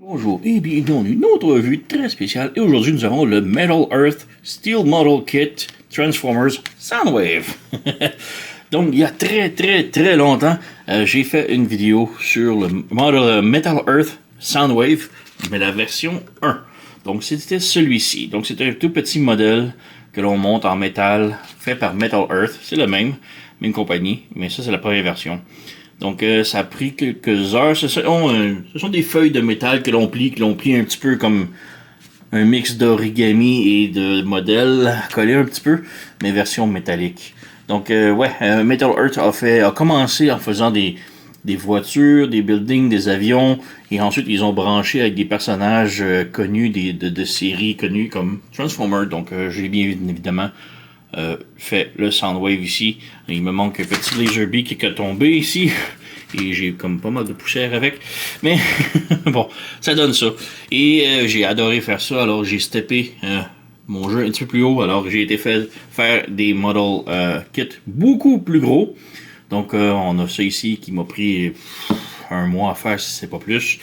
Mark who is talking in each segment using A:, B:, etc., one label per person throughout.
A: Bonjour et bienvenue dans une autre revue très spéciale. Et aujourd'hui, nous avons le Metal Earth Steel Model Kit Transformers Soundwave. Donc, il y a très longtemps, j'ai fait une vidéo sur le modèle Metal Earth Soundwave, mais la version 1. Donc, c'était celui-ci. Donc, c'est un tout petit modèle que l'on monte en métal, fait par Metal Earth. C'est le même compagnie, mais ça, c'est la première version. Donc, ça a pris quelques heures. Ce sont des feuilles de métal que l'on plie un petit peu comme un mix d'origami et de modèles collés un petit peu, mais version métallique. Donc, Metal Earth a commencé en faisant des voitures, des buildings, des avions, et ensuite ils ont branché avec des personnages connus de séries connues comme Transformers. Donc, j'ai bien évidemment fait le Soundwave ici. Il me manque un petit Laserbeak qui est tombé ici. Et j'ai comme pas mal de poussière avec. Mais bon, ça donne ça. Et j'ai adoré faire ça. Alors j'ai steppé mon jeu un petit peu plus haut. Alors j'ai été faire des model kits beaucoup plus gros. Donc on a ça ici qui m'a pris un mois à faire si c'est pas plus.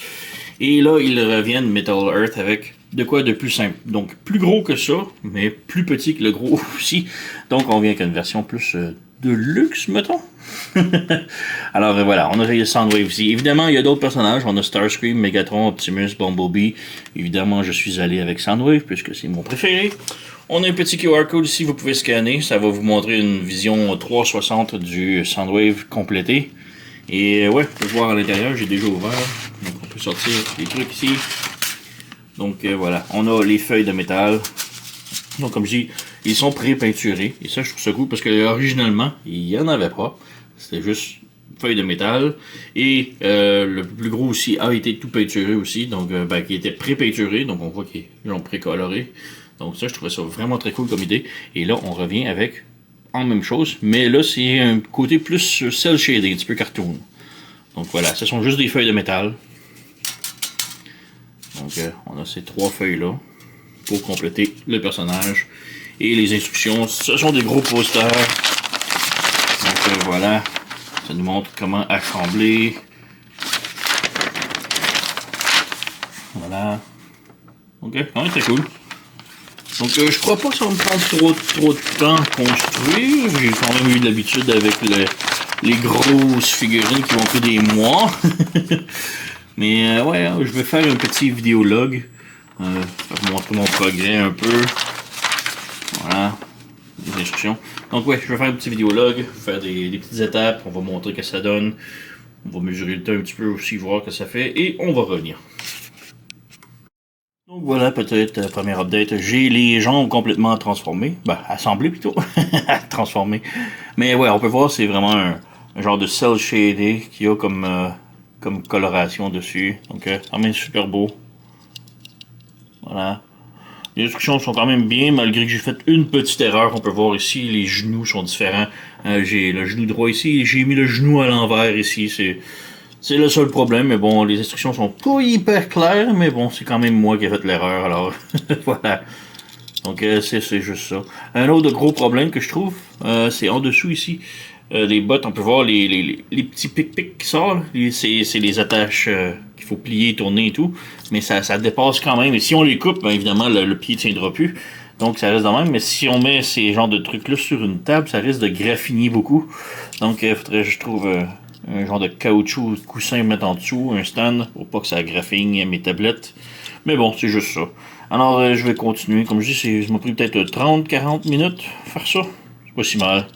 A: Et là, ils reviennent Metal Earth avec de quoi de plus simple. Donc, plus gros que ça, mais plus petit que le gros aussi. Donc, on vient avec une version plus de luxe, mettons. Alors, voilà, on a le Soundwave ici. Évidemment, il y a d'autres personnages. On a Starscream, Megatron, Optimus, Bumblebee. Évidemment, je suis allé avec Soundwave, puisque c'est mon préféré. On a un petit QR code ici, vous pouvez scanner. Ça va vous montrer une vision 360 du Soundwave complété. Et ouais, vous pouvez voir à l'intérieur, j'ai déjà ouvert. Donc, on peut sortir les trucs ici. Donc voilà, on a les feuilles de métal. Donc comme je dis, ils sont pré-peinturés. Et ça, je trouve ça cool parce que originalement, il n'y en avait pas. C'était juste feuilles de métal. Et le plus gros aussi a été tout peinturé aussi. Donc qui était pré-peinturé. Donc on voit qu'ils l'ont pré-coloré. Donc ça, je trouvais ça vraiment très cool comme idée. Et là, on revient avec en même chose. Mais là, c'est un côté plus cel shading, un petit peu cartoon. Donc voilà, ce sont juste des feuilles de métal. Donc, on a ces trois feuilles-là pour compléter le personnage. Et les instructions, ce sont des gros posters. Donc, voilà. Ça nous montre comment assembler. Voilà. Ok, quand même très cool. Donc, je crois pas que ça va me prendre trop de temps à construire. J'ai quand même eu de l'habitude avec les grosses figurines qui vont pris des mois. Mais ouais, je vais faire un petit vidéologue. Pour montrer mon progrès un peu. Voilà. Les instructions. Donc ouais, je vais faire un petit vidéologue. Faire des petites étapes. On va montrer ce que ça donne. On va mesurer le temps un petit peu aussi, voir ce que ça fait. Et on va revenir. Donc voilà, peut-être première update. J'ai les jambes complètement transformées. Ben, assemblées plutôt. Transformées. Mais ouais, on peut voir, c'est vraiment un genre de cel shaded qu'il y a comme coloration dessus. Donc, quand même super beau. Voilà. Les instructions sont quand même bien, malgré que j'ai fait une petite erreur. On peut voir ici, les genoux sont différents. J'ai le genou droit ici, j'ai mis le genou à l'envers ici. C'est le seul problème, mais bon, les instructions sont pas hyper claires, mais bon, c'est quand même moi qui ai fait l'erreur, alors voilà. Donc, c'est juste ça. Un autre gros problème que je trouve, c'est en dessous ici. Les bottes, on peut voir les petits pics qui sortent. C'est les attaches qu'il faut plier, tourner et tout. Mais ça dépasse quand même. Et si on les coupe, ben évidemment, le pied ne tiendra plus. Donc ça reste de même. Mais si on met ces genres de trucs-là sur une table, ça risque de graffiner beaucoup. Donc il faudrait que je trouve un genre de caoutchouc coussin à mettre en dessous, un stand, pour pas que ça graffine mes tablettes. Mais bon, c'est juste ça. Alors je vais continuer. Comme je dis, ça m'a pris peut-être 30-40 minutes faire ça. C'est pas si mal.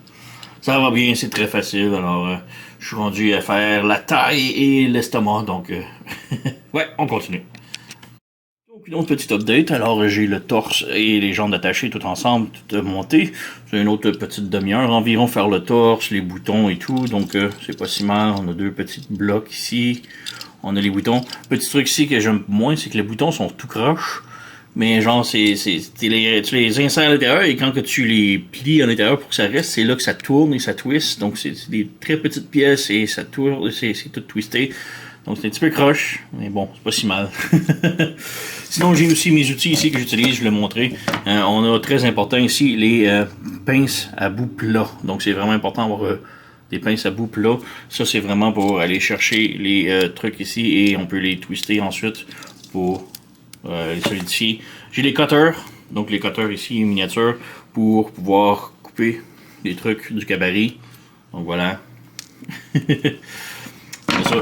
A: Ça va bien, c'est très facile. Alors, je suis rendu à faire la taille et l'estomac. Donc, ouais, on continue. Donc, une autre petite update. Alors, j'ai le torse et les jambes attachées tout ensemble, tout monté. C'est une autre petite demi-heure environ faire le torse, les boutons et tout. Donc, c'est pas si mal. On a deux petits blocs ici. On a les boutons. Petit truc ici que j'aime moins, c'est que les boutons sont tout croches. Mais genre, tu les insères à l'intérieur et quand que tu les plies à l'intérieur pour que ça reste, c'est là que ça tourne et ça twist. Donc c'est des très petites pièces et ça tourne, c'est tout twisté. Donc c'est un petit peu croche, mais bon, c'est pas si mal. Sinon, j'ai aussi mes outils ici que j'utilise, je vais le montrer. On a très important ici les pinces à bout plat. Donc c'est vraiment important d'avoir des pinces à bout plat. Ça, c'est vraiment pour aller chercher les trucs ici et on peut les twister ensuite pour les solidifier. J'ai les cutters, donc les cutters ici miniatures, pour pouvoir couper des trucs du cabaret. Donc voilà.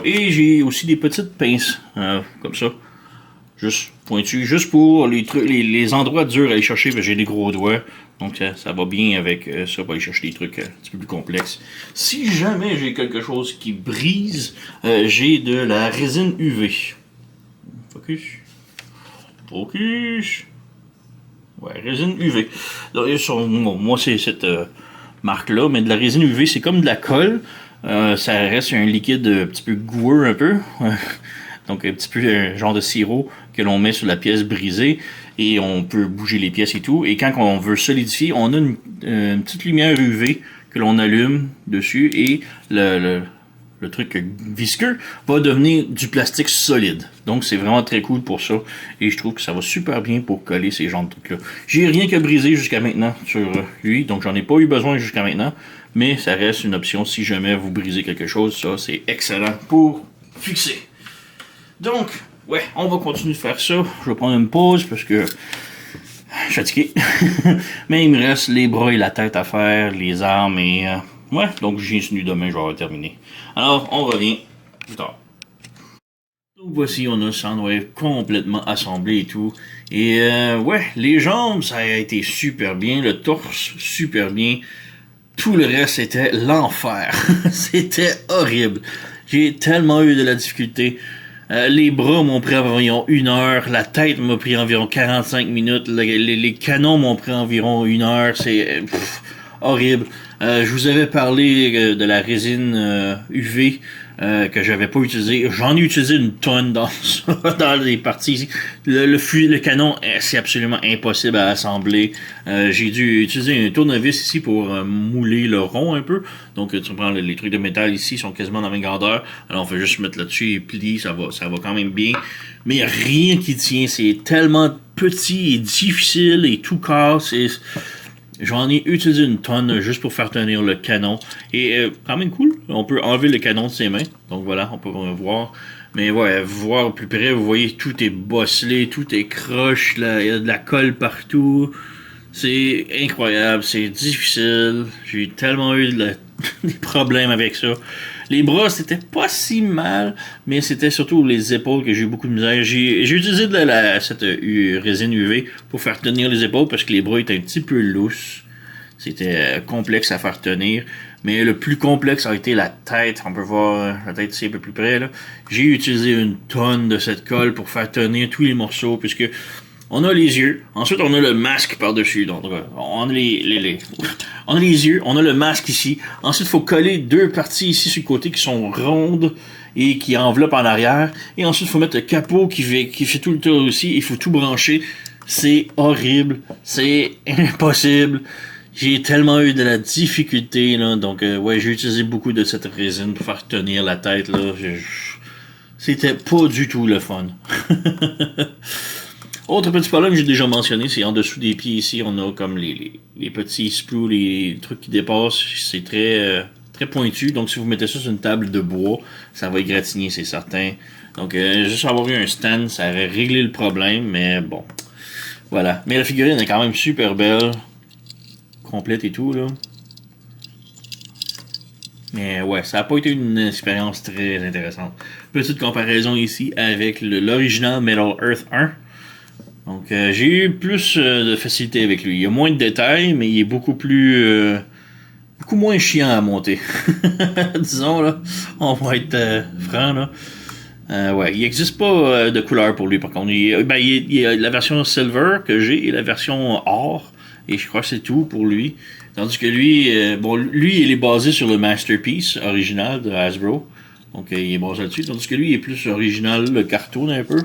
A: Et j'ai aussi des petites pinces, comme ça. Juste pointues, juste pour les endroits durs à aller chercher, parce que j'ai des gros doigts. Donc ça va bien avec ça pour aller chercher des trucs un petit peu plus complexes. Si jamais j'ai quelque chose qui brise, j'ai de la résine UV. Focus. Focus. Ouais, résine UV. Donc, moi, c'est cette marque-là, mais de la résine UV, c'est comme de la colle. Ça reste un liquide un petit peu goueux un peu. Donc un petit peu un genre de sirop que l'on met sur la pièce brisée et on peut bouger les pièces et tout. Et quand on veut solidifier, on a une petite lumière UV que l'on allume dessus et le truc visqueux va devenir du plastique solide. Donc c'est vraiment très cool pour ça et je trouve que ça va super bien pour coller ces genres de trucs-là. J'ai rien que brisé jusqu'à maintenant sur lui, donc j'en ai pas eu besoin jusqu'à maintenant, mais ça reste une option si jamais vous brisez quelque chose, ça c'est excellent pour fixer. Donc, ouais, on va continuer de faire ça. Je vais prendre une pause parce que je suis fatigué. Mais il me reste les bras et la tête à faire, les armes et... ouais, donc j'ai tenu demain, je vais avoir terminé. Alors, on revient plus tard. Donc voici, on a Soundwave complètement assemblé et tout. Et ouais, les jambes, ça a été super bien. Le torse, super bien. Tout le reste, c'était l'enfer. C'était horrible. J'ai tellement eu de la difficulté. Les bras m'ont pris environ 1 heure, la tête m'a pris environ 45 minutes, les canons m'ont pris environ 1 heure, c'est horrible. Je vous avais parlé de la résine UV que j'avais pas utilisé. J'en ai utilisé une tonne dans les parties ici. Le canon, c'est absolument impossible à assembler. J'ai dû utiliser un tournevis ici pour mouler le rond un peu. Donc tu prends les trucs de métal ici, ils sont quasiment dans la même grandeur. Alors on fait juste mettre là-dessus et plier, ça va quand même bien. Mais y a rien qui tient, c'est tellement petit et difficile et tout casse. J'en ai utilisé une tonne juste pour faire tenir le canon. Et quand même cool. On peut enlever le canon de ses mains. Donc voilà, on peut voir. Mais ouais, voir au plus près, vous voyez, tout est bosselé, tout est croche, il y a de la colle partout. C'est incroyable, c'est difficile. J'ai tellement eu des problèmes avec ça. Les bras, c'était pas si mal, mais c'était surtout les épaules que j'ai eu beaucoup de misère. J'ai utilisé cette résine UV pour faire tenir les épaules parce que les bras étaient un petit peu lousses. C'était complexe à faire tenir. Mais le plus complexe a été la tête. On peut voir la tête ici un peu plus près. J'ai utilisé une tonne de cette colle pour faire tenir tous les morceaux puisque on a les yeux. Ensuite, on a le masque par-dessus. Donc, on a on a les yeux. On a le masque ici. Ensuite, il faut coller 2 parties ici sur le côté qui sont rondes et qui enveloppent en arrière. Et ensuite, il faut mettre le capot qui fait tout le tour aussi. Il faut tout brancher. C'est horrible. C'est impossible. J'ai tellement eu de la difficulté, là. Donc, ouais, j'ai utilisé beaucoup de cette résine pour faire tenir la tête, là. C'était pas du tout le fun. Autre petit problème que j'ai déjà mentionné, c'est en dessous des pieds ici, on a comme les petits splouts, les trucs qui dépassent. C'est très pointu. Donc si vous mettez ça sur une table de bois, ça va égratigner, c'est certain. Donc juste avoir eu un stand, ça aurait réglé le problème, mais bon. Voilà. Mais la figurine est quand même super belle. Complète et tout, là. Mais ouais, ça n'a pas été une expérience très intéressante. Petite comparaison ici avec l'original Metal Earth 1. Donc, j'ai eu plus de facilité avec lui. Il y a moins de détails, mais il est beaucoup moins chiant à monter. Disons, là. On va être franc, là. Ouais, il n'existe pas de couleur pour lui, par contre. Il y a la version Silver que j'ai et la version Or. Et je crois que c'est tout pour lui. Tandis que lui, lui, il est basé sur le Masterpiece original de Hasbro. Donc, il est basé là-dessus. Tandis que lui, il est plus original, le cartoon un peu.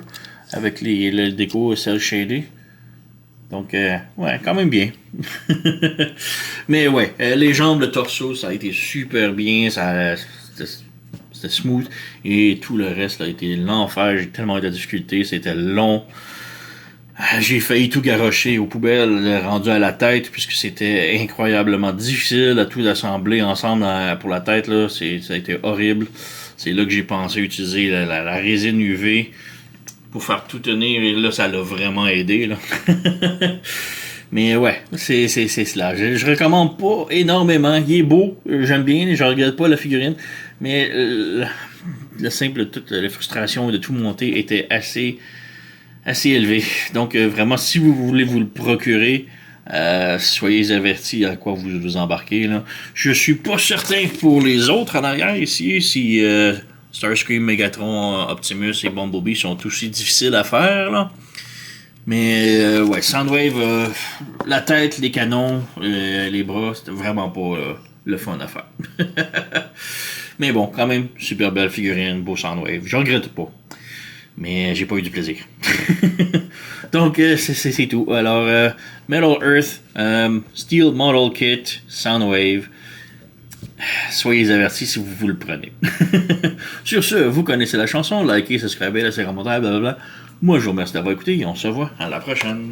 A: Avec le déco cel shaded. Donc, ouais, quand même bien. Mais ouais, les jambes, le torso, ça a été super bien. C'était smooth. Et tout le reste, ça a été l'enfer. J'ai tellement eu de difficultés. C'était long. J'ai failli tout garrocher aux poubelles, rendu à la tête, puisque c'était incroyablement difficile à tout assembler ensemble pour la tête. Là, ça a été horrible. C'est là que j'ai pensé utiliser la résine UV. pour faire tout tenir. Et là, ça l'a vraiment aidé. Là. Mais ouais, c'est cela. Je recommande pas énormément. Il est beau, j'aime bien, je regrette pas la figurine. Mais le simple, toute la frustration de tout monter était assez élevée. Donc vraiment, si vous voulez vous le procurer, soyez avertis à quoi vous embarquez. Là. Je suis pas certain pour les autres en arrière ici, si Starscream, Megatron, Optimus et Bumblebee sont aussi difficiles à faire. Là. Mais ouais, Soundwave, la tête, les canons, les bras, c'était vraiment pas le fun à faire. Mais bon, quand même, super belle figurine, beau Soundwave. Je regrette pas. Mais j'ai pas eu du plaisir. Donc, c'est tout. Alors, Metal Earth, Steel Model Kit, Soundwave. Soyez avertis si vous le prenez. Sur ce, vous connaissez la chanson. Likez, subscribez, laissez un commentaire, blablabla. Moi, je vous remercie d'avoir écouté et on se voit à la prochaine.